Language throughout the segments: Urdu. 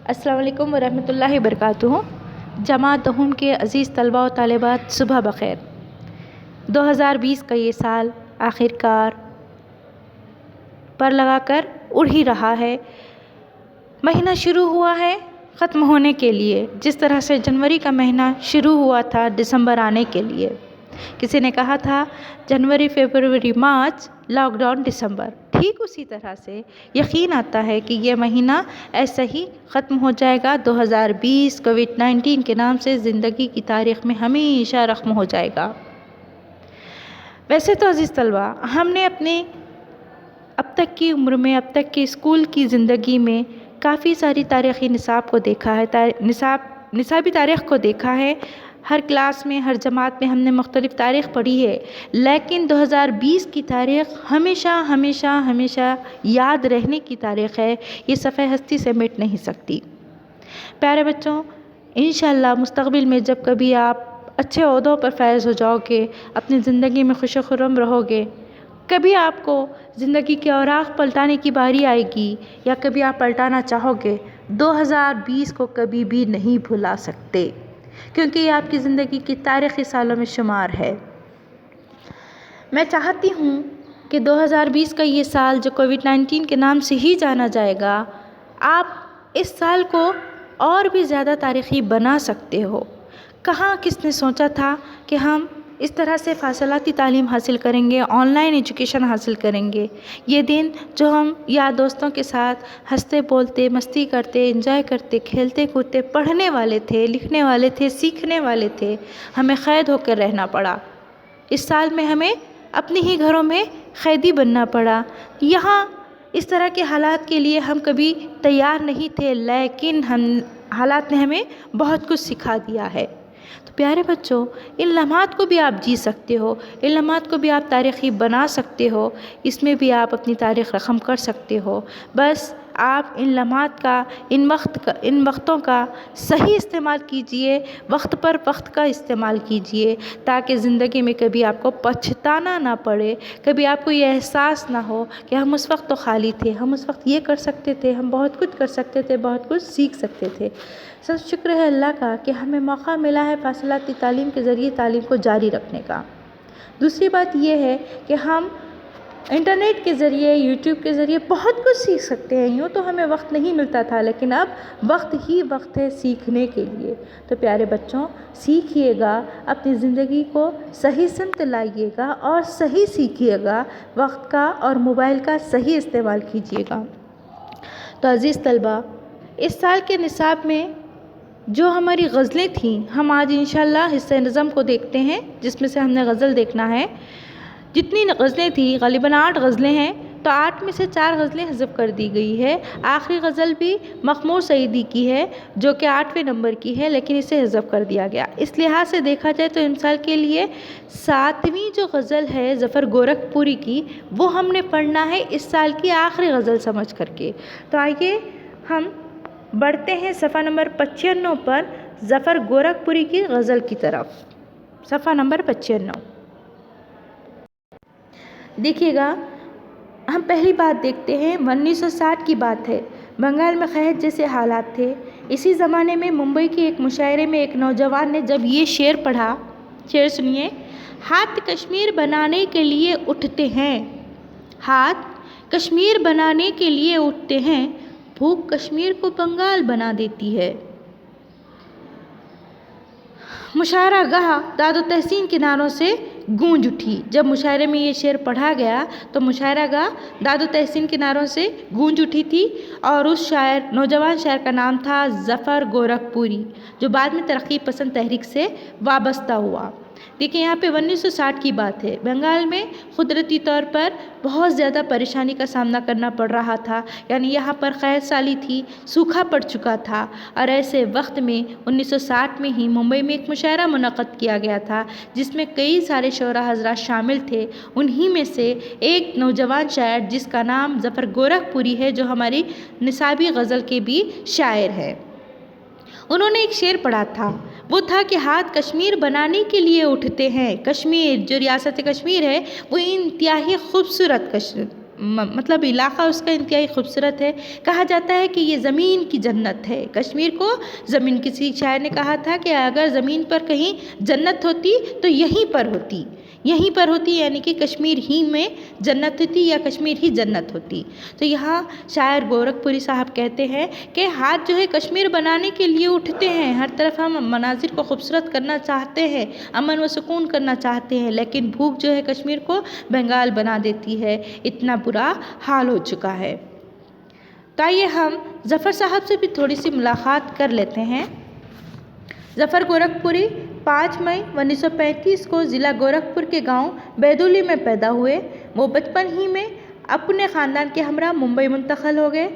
السلام علیکم ورحمۃ اللہ وبرکاتہ۔ جماعت دہم کے عزیز طلباء و طالبات، صبح بخیر۔ 2020 کا یہ سال آخر کار پر لگا کر اڑ ہی رہا ہے۔ مہینہ شروع ہوا ہے ختم ہونے کے لیے، جس طرح سے جنوری کا مہینہ شروع ہوا تھا دسمبر آنے کے لیے۔ کسی نے کہا تھا جنوری، فروری، مارچ، لاک ڈاؤن، دسمبر۔ ٹھیک اسی طرح سے یقین آتا ہے کہ یہ مہینہ ایسا ہی ختم ہو جائے گا۔ 2020 کووڈ-19 کے نام سے زندگی کی تاریخ میں ہمیشہ رقم ہو جائے گا۔ ویسے تو عزیز طلباء، ہم نے اپنے اب تک کی عمر میں، اب تک کی اسکول کی زندگی میں کافی ساری تاریخی نصاب کو دیکھا ہے، نصابی تاریخ کو دیکھا ہے۔ ہر کلاس میں، ہر جماعت میں ہم نے مختلف تاریخ پڑھی ہے، لیکن 2020 کی تاریخ ہمیشہ ہمیشہ ہمیشہ یاد رہنے کی تاریخ ہے۔ یہ صفحہ ہستی سے مٹ نہیں سکتی۔ پیارے بچوں، انشاءاللہ مستقبل میں جب کبھی آپ اچھے عہدوں پر فائز ہو جاؤ گے، اپنی زندگی میں خوش و خرم رہو گے، کبھی آپ کو زندگی کے اوراق پلٹانے کی باری آئے گی یا کبھی آپ پلٹانا چاہو گے، 2020 کو کبھی بھی نہیں بھلا سکتے، کیونکہ یہ آپ کی زندگی کی تاریخی سالوں میں شمار ہے۔ میں چاہتی ہوں کہ 2020 کا یہ سال جو کووڈ-19 کے نام سے ہی جانا جائے گا، آپ اس سال کو اور بھی زیادہ تاریخی بنا سکتے ہو۔ کہاں کس نے سوچا تھا کہ ہم اس طرح سے فاصلاتی تعلیم حاصل کریں گے، آن لائن ایجوکیشن حاصل کریں گے۔ یہ دن جو ہم یار دوستوں کے ساتھ ہنستے بولتے، مستی کرتے، انجوائے کرتے، کھیلتے کودتے پڑھنے والے تھے، لکھنے والے تھے، سیکھنے والے تھے، ہمیں قید ہو کر رہنا پڑا۔ اس سال میں ہمیں اپنے ہی گھروں میں قیدی بننا پڑا۔ یہاں اس طرح کے حالات کے لیے ہم کبھی تیار نہیں تھے، لیکن حالات نے ہمیں بہت کچھ سکھا دیا ہے۔ تو پیارے بچوں، ان لمحات کو بھی آپ جی سکتے ہو، ان لمحات کو بھی آپ تاریخی بنا سکتے ہو، اس میں بھی آپ اپنی تاریخ رقم کر سکتے ہو۔ بس آپ ان لمحات کا، ان وقتوں کا صحیح استعمال کیجئے، وقت پر وقت کا استعمال کیجئے، تاکہ زندگی میں کبھی آپ کو پچھتانا نہ پڑے، کبھی آپ کو یہ احساس نہ ہو کہ ہم اس وقت تو خالی تھے، ہم اس وقت یہ کر سکتے تھے، ہم بہت کچھ کر سکتے تھے، بہت کچھ سیکھ سکتے تھے۔ سب شکر ہے اللہ کا کہ ہمیں موقع ملا ہے فاصلاتی تعلیم کے ذریعے تعلیم کو جاری رکھنے کا۔ دوسری بات یہ ہے کہ ہم انٹرنیٹ کے ذریعے، یوٹیوب کے ذریعے بہت کچھ سیکھ سکتے ہیں۔ یوں تو ہمیں وقت نہیں ملتا تھا، لیکن اب وقت ہی وقت ہے سیکھنے کے لیے۔ تو پیارے بچوں، سیکھیے گا، اپنی زندگی کو صحیح سمت لائیے گا اور صحیح سیکھیے گا، وقت کا اور موبائل کا صحیح استعمال کیجیے گا۔ تو عزیز طلباء، اس سال کے نصاب میں جو ہماری غزلیں تھیں، ہم آج انشاءاللہ حصہ نظم کو دیکھتے ہیں، جس میں سے ہم نے غزل دیکھنا ہے۔ جتنی غزلیں تھیں، غالباً 8 غزلیں ہیں، تو 8 میں سے 4 غزلیں حذف کر دی گئی ہے۔ آخری غزل بھی مخمور سعیدی کی ہے، جو کہ 8ویں نمبر کی ہے، لیکن اسے حذف کر دیا گیا۔ اس لحاظ سے دیکھا جائے تو امسال کے لیے 7ویں جو غزل ہے ظفر گورکھپوری کی، وہ ہم نے پڑھنا ہے اس سال کی آخری غزل سمجھ کر کے۔ تو آئیے ہم بڑھتے ہیں صفحہ نمبر 95 پر ظفر گورکھپوری کی غزل کی طرف۔ صفحہ نمبر 95 دیکھیے گا، ہم پہلی بات دیکھتے ہیں۔ 1960 کی بات ہے، بنگال میں قحط جیسے حالات تھے۔ اسی زمانے میں ممبئی کے ایک مشاعرے میں ایک نوجوان نے جب یہ شعر پڑھا، شعر سنیے: ہاتھ کشمیر بنانے کے لیے اٹھتے ہیں، ہاتھ کشمیر بنانے کے لیے اٹھتے ہیں، بھوک کشمیر کو بنگال بنا دیتی ہے۔ مشاعرہ گاہ داد و تحسین کے نعروں سے گونج اٹھی۔ جب مشاعرے میں یہ شعر پڑھا گیا تو مشاعرہ گاہ داد و تحسین کے نعروں سے گونج اٹھی تھی، اور اس نوجوان شاعر کا نام تھا ظفر گورکھپوری، جو بعد میں ترقی پسند تحریک سے وابستہ ہوا۔ دیکھیں یہاں پہ 1960 کی بات ہے۔ بنگال میں قدرتی طور پر بہت زیادہ پریشانی کا سامنا کرنا پڑ رہا تھا، یعنی یہاں پر قحط سالی تھی، سوکھا پڑ چکا تھا، اور ایسے وقت میں 1960 میں ہی ممبئی میں ایک مشاعرہ منعقد کیا گیا تھا، جس میں کئی سارے شعراء حضرات شامل تھے۔ انہی میں سے ایک نوجوان شاعر جس کا نام ظفر گورکھپوری ہے، جو ہماری نصابی غزل کے بھی شاعر ہیں، انہوں نے ایک شعر پڑھا تھا، وہ تھا کہ ہاتھ کشمیر بنانے کے لیے اٹھتے ہیں۔ کشمیر جو ریاست کشمیر ہے، وہ انتہائی خوبصورت مطلب علاقہ اس کا انتہائی خوبصورت ہے. کہا جاتا ہے کہ یہ زمین کی جنت ہے. کشمیر کو زمین، کسی شاعر نے کہا تھا کہ اگر زمین پر کہیں جنت ہوتی تو یہیں پر ہوتی، یہیں پر ہوتی، یعنی کہ کشمیر ہی میں جنت ہوتی یا کشمیر ہی جنت ہوتی. تو یہاں شاعر گورکھپوری صاحب کہتے ہیں کہ ہاتھ جو ہے کشمیر بنانے کے لیے اٹھتے ہیں. ہر طرف ہم مناظر کو خوبصورت کرنا چاہتے ہیں، امن و سکون کرنا چاہتے ہیں، لیکن بھوک جو ہے کشمیر کو بنگال بنا دیتی ہے. اتنا برا حال ہو چکا ہے. تو آئیے ہم ظفر صاحب سے بھی تھوڑی سی ملاقات کر لیتے ہیں. ظفر گورکھپوری 5 مئی 1935 کو ضلع گورکھپور کے گاؤں بیدولی میں پیدا ہوئے. وہ بچپن ہی میں اپنے خاندان کے ہمراہ ممبئی منتقل ہو گئے.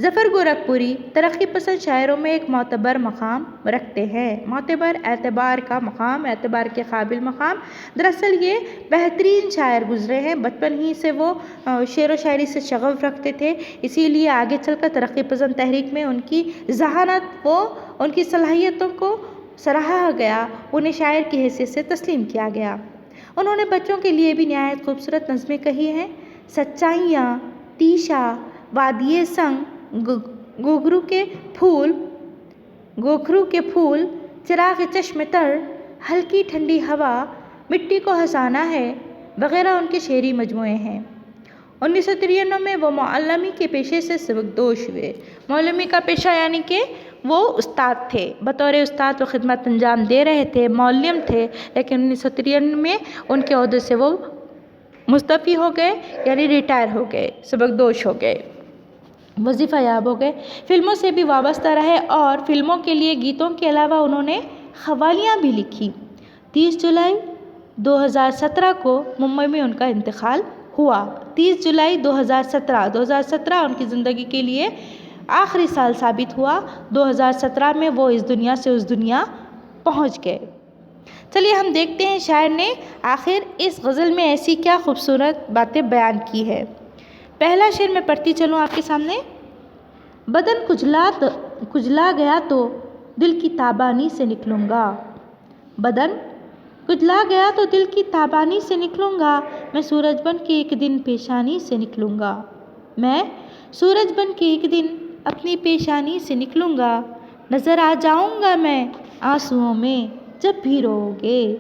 ظفر گورکھپوری ترقی پسند شاعروں میں ایک معتبر مقام رکھتے ہیں. معتبر، اعتبار کا مقام، اعتبار کے قابل مقام. دراصل یہ بہترین شاعر گزرے ہیں. بچپن ہی سے وہ شعر و شاعری سے شغف رکھتے تھے، اسی لیے آگے چل کر ترقی پسند تحریک میں ان کی ذہانت و ان کی صلاحیتوں کو سراہا گیا، انہیں شاعر کی حیثیت سے تسلیم کیا گیا. انہوں نے بچوں کے لیے بھی نہایت خوبصورت نظمیں کہی ہیں. سچائیاں، تیشا، وادی سنگ، گھوگھرو کے پھول، چراغ چشم تر، ہلکی ٹھنڈی ہوا، مٹی کو ہنسانا ہے وغیرہ ان کے شعری مجموعے ہیں. 1993 میں وہ معلمی کے پیشے سے سبکدوش ہوئے. معلمی کا پیشہ یعنی کہ وہ استاد تھے، بطور استاد وہ خدمت انجام دے رہے تھے، معلم تھے، لیکن 1993 میں ان کے عہدے سے وہ مستعفی ہو گئے، یعنی ریٹائر ہو گئے، سبکدوش ہو گئے، وظیفہ یاب ہو گئے. فلموں سے بھی وابستہ رہے اور فلموں کے لیے گیتوں کے علاوہ انہوں نے قوالیاں بھی لکھی. 30 جولائی 2017 کو ممبئی میں ان کا انتقال ہوا. 30 جولائی 2017 ان کی زندگی کے لیے آخری سال ثابت ہوا. 2017 میں وہ اس دنیا سے اس دنیا پہنچ گئے. چلیے ہم دیکھتے ہیں شاعر نے آخر اس غزل میں ایسی کیا خوبصورت باتیں بیان کی ہے. پہلا شعر میں پڑھتی چلوں آپ کے سامنے. بدن کجلا گیا تو دل کی تابانی سے نکلوں گا. بدن کجلا گیا تو دل کی تابانی سے نکلوں گا. میں سورج بن کے ایک دن پیشانی سے نکلوں گا. میں سورج بن کے ایک دن اپنی پیشانی سے نکلوں گا. نظر آ جاؤں گا میں آنسوؤں میں جب بھی رو گے.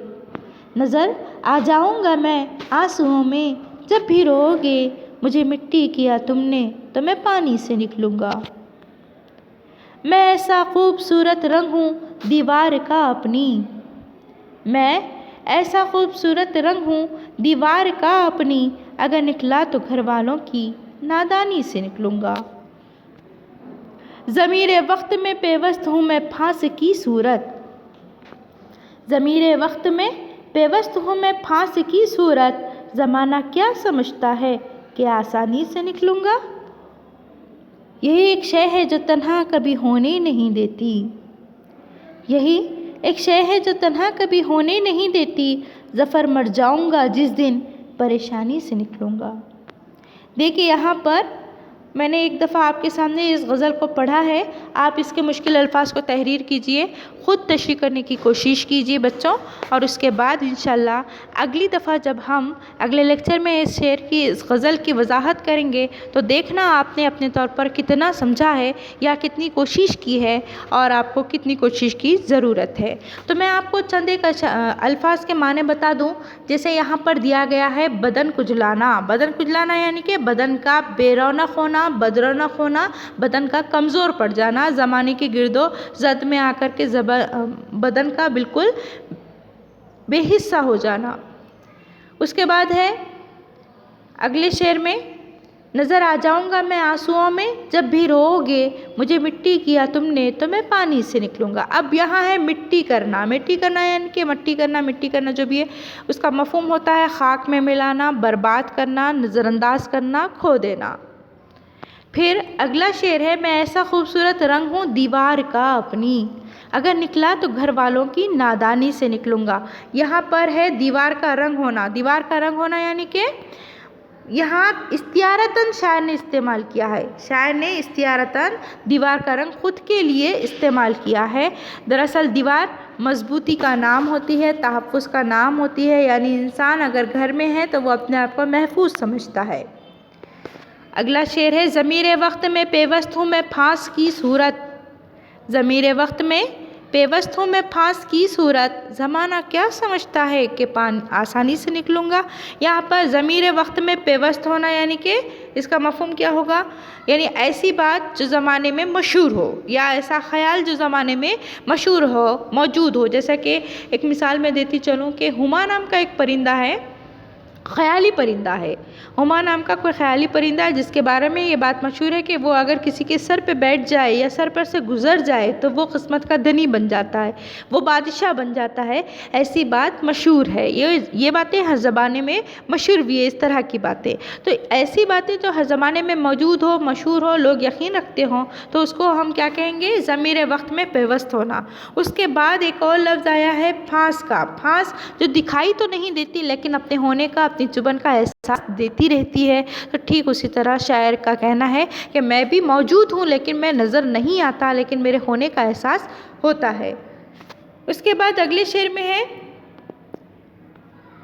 نظر آ جاؤں گا میں آنسوؤں میں جب بھی رو گے. مجھے مٹی کیا تم نے تو میں پانی سے نکلوں گا. میں ایسا خوبصورت رنگ ہوں دیوار کا اپنی. میں ایسا خوبصورت رنگ ہوں دیوار کا اپنی. اگر نکلا تو گھر والوں کی نادانی سے نکلوں گا. ضمیر وقت میں پیوست ہوں میں پھانس کی صورت. ضمیر وقت میں پیوست ہوں میں پھانس کی صورت. زمانہ کیا سمجھتا ہے کہ آسانی سے نکلوں گا. یہی ایک شے ہے جو تنہا کبھی ہونے نہیں دیتی. یہی ایک شے ہے جو تنہا کبھی ہونے نہیں دیتی. ظفر مر جاؤں گا جس دن پریشانی سے نکلوں گا. دیکھیے یہاں پر میں نے ایک دفعہ آپ کے سامنے اس غزل کو پڑھا ہے. آپ اس کے مشکل الفاظ کو تحریر کیجئے، خود تشریح کرنے کی کوشش کیجئے بچوں، اور اس کے بعد انشاءاللہ اگلی دفعہ جب ہم اگلے لیکچر میں اس شعر کی، اس غزل کی وضاحت کریں گے تو دیکھنا آپ نے اپنے طور پر کتنا سمجھا ہے یا کتنی کوشش کی ہے اور آپ کو کتنی کوشش کی ضرورت ہے. تو میں آپ کو چند ایک الفاظ کے معنی بتا دوں. جیسے یہاں پر دیا گیا ہے بدن کجلانا. بدن کجلانا یعنی کہ بدن کا بے رونق ہونا، بد رونق ہونا، بدن کا کمزور پڑ جانا، زمانے کی گرد و زد میں آ کر کے بدن کا بالکل بے حصہ ہو جانا. اس کے بعد ہے اگلے شعر میں نظر آ جاؤں گا میں آنسوؤں میں جب بھی رو گے. مجھے مٹی کیا تم نے تو میں پانی سے نکلوں گا. اب یہاں ہے مٹی کرنا. مٹی کرنا یعنی کہ مٹی کرنا جو بھی ہے اس کا مفہوم ہوتا ہے خاک میں ملانا، برباد کرنا، نظر انداز کرنا، کھو دینا. پھر اگلا شعر ہے میں ایسا خوبصورت رنگ ہوں دیوار کا اپنی. اگر نکلا تو گھر والوں کی نادانی سے نکلوں گا. یہاں پر ہے دیوار کا رنگ ہونا. دیوار کا رنگ ہونا یعنی کہ یہاں استعارتاً شاعر نے استعمال کیا ہے. شاعر نے استعارتاً دیوار کا رنگ خود کے لیے استعمال کیا ہے. دراصل دیوار مضبوطی کا نام ہوتی ہے، تحفظ کا نام ہوتی ہے، یعنی انسان اگر گھر میں ہے تو وہ اپنے آپ کو محفوظ سمجھتا ہے. اگلا شعر ہے ضمیر وقت میں پیوست ہوں میں پھانس کی صورت، ضمیر وقت میں پیوست ہوں میں پھانس کی صورت، زمانہ کیا سمجھتا ہے کہ آسانی سے نکلوں گا۔ یہاں پر ضمیر وقت میں پیوست ہونا یعنی کہ اس کا مفہوم کیا ہوگا، یعنی ایسی بات جو زمانے میں مشہور ہو یا ایسا خیال جو زمانے میں مشہور ہو، موجود ہو۔ جیسا کہ ایک مثال میں دیتی چلوں کہ ہما نام کا ایک پرندہ ہے، خیالی پرندہ ہے، ہما نام کا کوئی خیالی پرندہ ہے جس کے بارے میں یہ بات مشہور ہے کہ وہ اگر کسی کے سر پہ بیٹھ جائے یا سر پر سے گزر جائے تو وہ قسمت کا دھنی بن جاتا ہے، وہ بادشاہ بن جاتا ہے، ایسی بات مشہور ہے۔ یہ باتیں ہر زمانے میں مشہور بھی ہے، اس طرح کی باتیں۔ تو ایسی باتیں جو ہر زمانے میں موجود ہو، مشہور ہو، لوگ یقین رکھتے ہوں، تو اس کو ہم کیا کہیں گے، ضمیر وقت میں پیوست ہونا۔ اس کے بعد ایک اور لفظ آیا ہے پھانس کا، پھانس جو دکھائی تو نہیں دیتی لیکن اپنے ہونے کا، اپنی چبن کا احساس دیتی رہتی ہے۔ تو ٹھیک اسی طرح شاعر کا کہنا ہے کہ میں بھی موجود ہوں لیکن میں نظر نہیں آتا، لیکن میرے ہونے کا احساس ہوتا ہے۔ اس کے بعد اگلے شعر میں ہے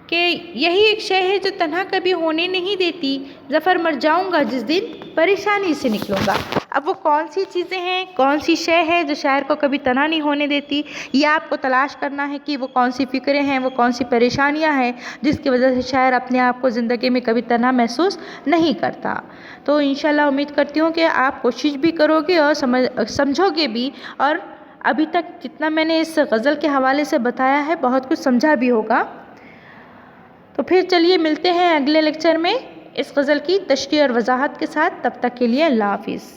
کہ یہی ایک شے ہے جو تنہا کبھی ہونے نہیں دیتی، ظفر مر جاؤں گا جس دن پریشانی سے نکلوں گا۔ اب وہ کون سی چیزیں ہیں، کون سی شے ہے جو شاعر کو کبھی تنہا نہیں ہونے دیتی، یہ آپ کو تلاش کرنا ہے کہ وہ کون سی فکریں ہیں، وہ کون سی پریشانیاں ہیں جس کی وجہ سے شاعر اپنے آپ کو زندگی میں کبھی تنہا محسوس نہیں کرتا۔ تو انشاءاللہ امید کرتی ہوں کہ آپ کوشش بھی کرو گے اور سمجھو گے بھی، اور ابھی تک جتنا میں نے اس غزل کے حوالے سے بتایا ہے بہت کچھ سمجھا بھی ہوگا۔ تو پھر چلیے ملتے ہیں اگلے لیکچر میں اس غزل کی تشریح اور وضاحت کے ساتھ، تب تک کے لیے اللہ حافظ۔